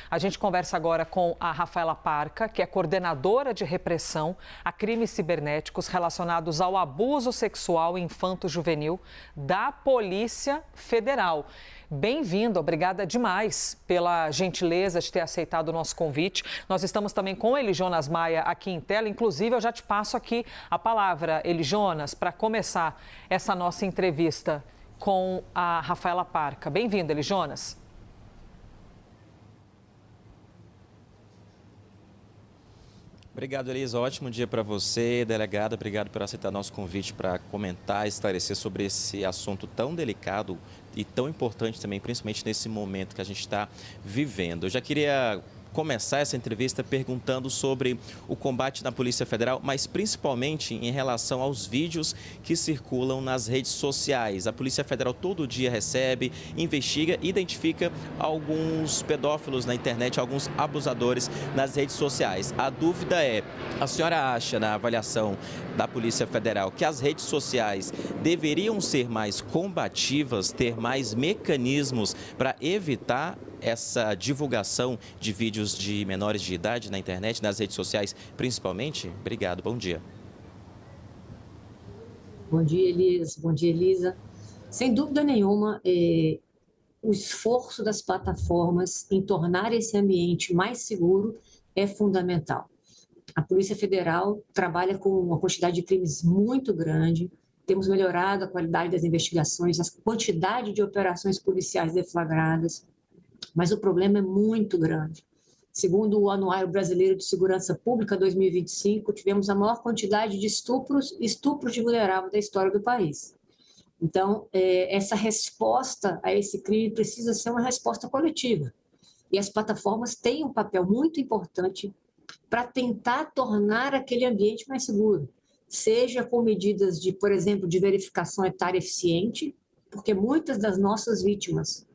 A gente conversa agora com a Rafaela Parca, que é coordenadora de repressão a crimes cibernéticos relacionados ao abuso sexual infanto-juvenil da Polícia Federal. Bem-vindo, obrigada demais pela gentileza de ter aceitado o nosso convite. Nós estamos também com Eli Jonas Maia aqui em tela, inclusive eu já te passo aqui a palavra, Eli Jonas, para começar essa nossa entrevista com a Rafaela Parca. Bem-vindo, Eli Jonas. Obrigado, Elisa. Ótimo dia para você, delegada. Obrigado por aceitar nosso convite para comentar, esclarecer sobre esse assunto tão delicado e tão importante também, principalmente nesse momento que a gente está vivendo. Eu já queria começar essa entrevista perguntando sobre o combate na Polícia Federal, mas principalmente em relação aos vídeos que circulam nas redes sociais. A Polícia Federal todo dia recebe, investiga e identifica alguns pedófilos na internet, alguns abusadores nas redes sociais. A dúvida é, a senhora acha, na avaliação da Polícia Federal, que as redes sociais deveriam ser mais combativas, ter mais mecanismos para evitar essa divulgação de vídeos de menores de idade na internet, nas redes sociais, principalmente? Obrigado, bom dia. Bom dia, Elisa. Bom dia, Elisa. Sem dúvida nenhuma, o esforço das plataformas em tornar esse ambiente mais seguro é fundamental. A Polícia Federal trabalha com uma quantidade de crimes muito grande, temos melhorado a qualidade das investigações, a quantidade de operações policiais deflagradas, mas o problema é muito grande. Segundo o Anuário Brasileiro de Segurança Pública 2025, tivemos a maior quantidade de estupros de vulnerável da história do país. Então, essa resposta a esse crime precisa ser uma resposta coletiva. E as plataformas têm um papel muito importante para tentar tornar aquele ambiente mais seguro, seja com medidas de, por exemplo, de verificação etária eficiente, porque muitas das nossas vítimas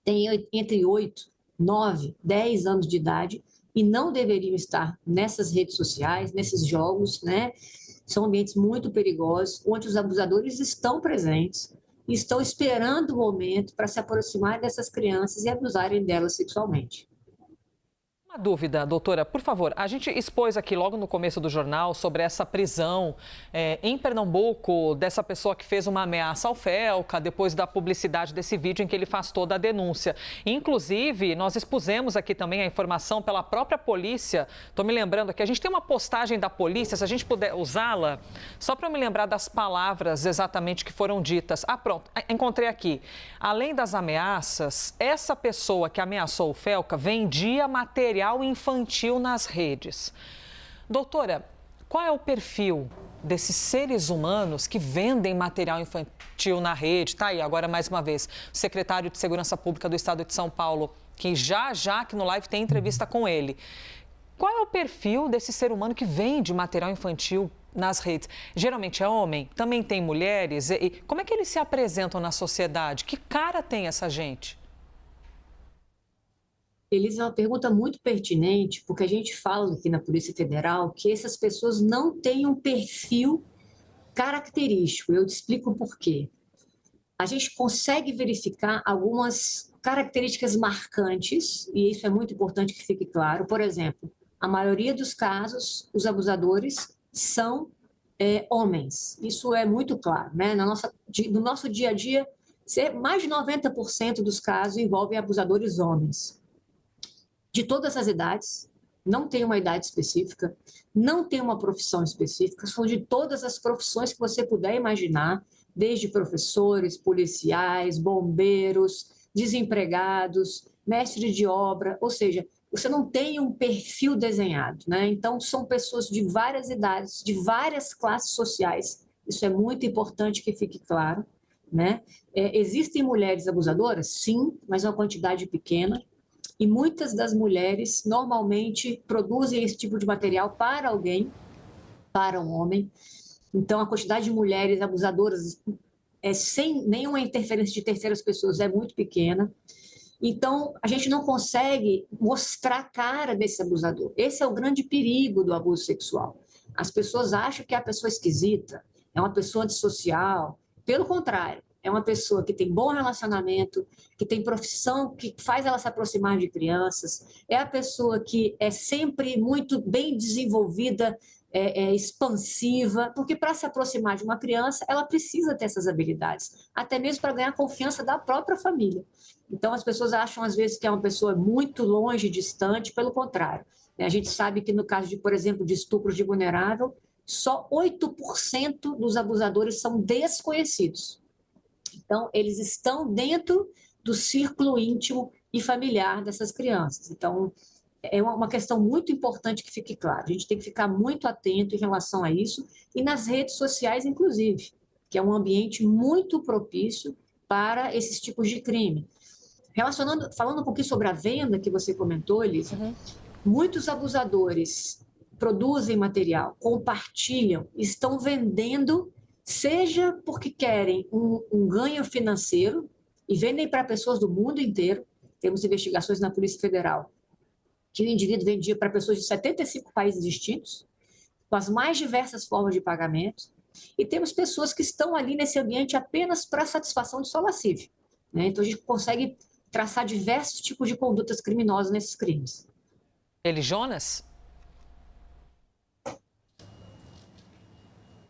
têm entre 8, 9, 10 anos de idade e não deveriam estar nessas redes sociais, nesses jogos, né? São ambientes muito perigosos, onde os abusadores estão presentes e estão esperando o momento para se aproximar dessas crianças e abusarem delas sexualmente. Uma dúvida, doutora, por favor, a gente expôs aqui logo no começo do jornal sobre essa prisão em Pernambuco dessa pessoa que fez uma ameaça ao Felca depois da publicidade desse vídeo em que ele faz toda a denúncia. Inclusive, nós expusemos aqui também a informação pela própria polícia. Estou me lembrando aqui, a gente tem uma postagem da polícia, se a gente puder usá-la, só para eu me lembrar das palavras exatamente que foram ditas. Ah, pronto, encontrei aqui. Além das ameaças, essa pessoa que ameaçou o Felca vendia material infantil nas redes. Doutora, qual é o perfil desses seres humanos que vendem material infantil na rede? Tá aí, agora mais uma vez, o secretário de Segurança Pública do Estado de São Paulo, que já aqui no live tem entrevista com ele. Qual é o perfil desse ser humano que vende material infantil nas redes? Geralmente é homem, também tem mulheres. E como é que eles se apresentam na sociedade? Que cara tem essa gente? Elisa, é uma pergunta muito pertinente, porque a gente fala aqui na Polícia Federal que essas pessoas não têm um perfil característico. Eu te explico por quê. A gente consegue verificar algumas características marcantes, e isso é muito importante que fique claro. Por exemplo, a maioria dos casos, os abusadores são homens. Isso é muito claro, né? No nosso dia a dia, mais de 90% dos casos envolvem abusadores homens. De todas as idades, não tem uma idade específica, não tem uma profissão específica, são de todas as profissões que você puder imaginar, desde professores, policiais, bombeiros, desempregados, mestres de obra, ou seja, você não tem um perfil desenhado, né? Então, são pessoas de várias idades, de várias classes sociais, isso é muito importante que fique claro, né? Existem mulheres abusadoras? Sim, mas uma quantidade pequena. E muitas das mulheres normalmente produzem esse tipo de material para alguém, para um homem. Então, a quantidade de mulheres abusadoras sem nenhuma interferência de terceiras pessoas é muito pequena. Então, a gente não consegue mostrar a cara desse abusador. Esse é o grande perigo do abuso sexual. As pessoas acham que é a pessoa esquisita, é uma pessoa antissocial. Pelo contrário, é uma pessoa que tem bom relacionamento, que tem profissão, que faz ela se aproximar de crianças, é a pessoa que é sempre muito bem desenvolvida, expansiva, porque para se aproximar de uma criança, ela precisa ter essas habilidades, até mesmo para ganhar confiança da própria família. Então, as pessoas acham, às vezes, que é uma pessoa muito longe, distante, pelo contrário. A gente sabe que no caso de, por exemplo, de estupros de vulnerável, só 8% dos abusadores são desconhecidos. Então, eles estão dentro do círculo íntimo e familiar dessas crianças. Então, é uma questão muito importante que fique claro. A gente tem que ficar muito atento em relação a isso, e nas redes sociais, inclusive, que é um ambiente muito propício para esses tipos de crime. Falando um pouquinho sobre a venda que você comentou, Elisa, muitos abusadores produzem material, compartilham, estão vendendo, seja porque querem um ganho financeiro e vendem para pessoas do mundo inteiro. Temos investigações na Polícia Federal que o indivíduo vendia para pessoas de 75 países distintos, com as mais diversas formas de pagamento, e temos pessoas que estão ali nesse ambiente apenas para satisfação de sua lascívia, né? Então, a gente consegue traçar diversos tipos de condutas criminosas nesses crimes. Eli Jonas?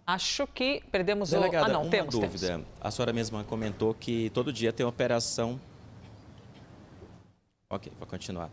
Acho que perdemos Delegada, o... Ah, não, uma temos. dúvida. A senhora mesma comentou que todo dia tem operação... Ok, vou continuar.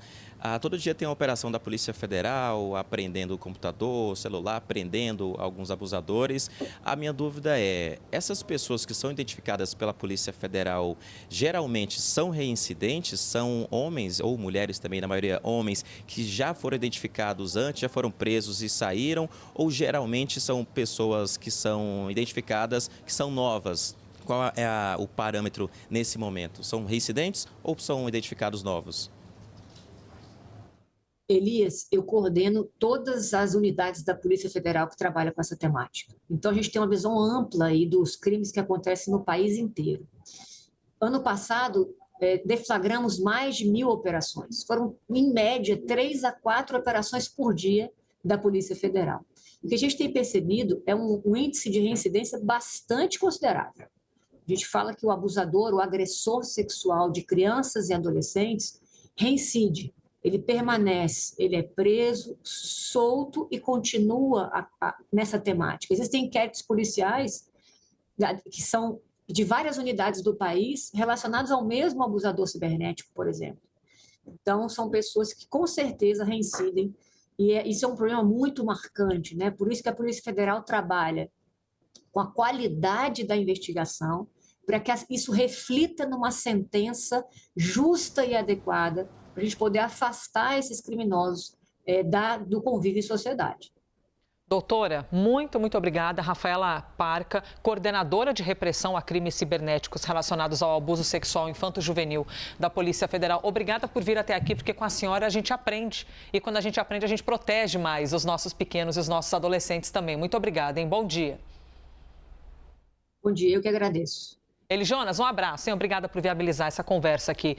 Todo dia tem uma operação da Polícia Federal, apreendendo o computador, celular, prendendo alguns abusadores. A minha dúvida é, essas pessoas que são identificadas pela Polícia Federal, geralmente são reincidentes? São homens ou mulheres também, na maioria homens, que já foram identificados antes, já foram presos e saíram? Ou geralmente são pessoas que são identificadas, que são novas? Qual é o parâmetro nesse momento? São reincidentes ou são identificados novos? Elias, eu coordeno todas as unidades da Polícia Federal que trabalham com essa temática. Então, a gente tem uma visão ampla aí dos crimes que acontecem no país inteiro. Ano passado, deflagramos mais de 1.000 operações. Foram, em média, 3 a 4 operações por dia da Polícia Federal. O que a gente tem percebido é um índice de reincidência bastante considerável. A gente fala que o abusador, o agressor sexual de crianças e adolescentes reincide. Ele permanece, ele é preso, solto e continua nessa temática. Existem enquetes policiais que são de várias unidades do país relacionadas ao mesmo abusador cibernético, por exemplo. Então, são pessoas que com certeza reincidem, e isso é um problema muito marcante, né? Por isso que a Polícia Federal trabalha com a qualidade da investigação, para que isso reflita numa sentença justa e adequada, para a gente poder afastar esses criminosos do convívio em sociedade. Doutora, muito obrigada. Rafaela Parca, coordenadora de repressão a crimes cibernéticos relacionados ao abuso sexual infanto-juvenil da Polícia Federal. Obrigada por vir até aqui, porque com a senhora a gente aprende. E quando a gente aprende, a gente protege mais os nossos pequenos e os nossos adolescentes também. Muito obrigada, hein? Bom dia. Bom dia, eu que agradeço. Eli Jonas, um abraço, hein? Obrigada por viabilizar essa conversa aqui.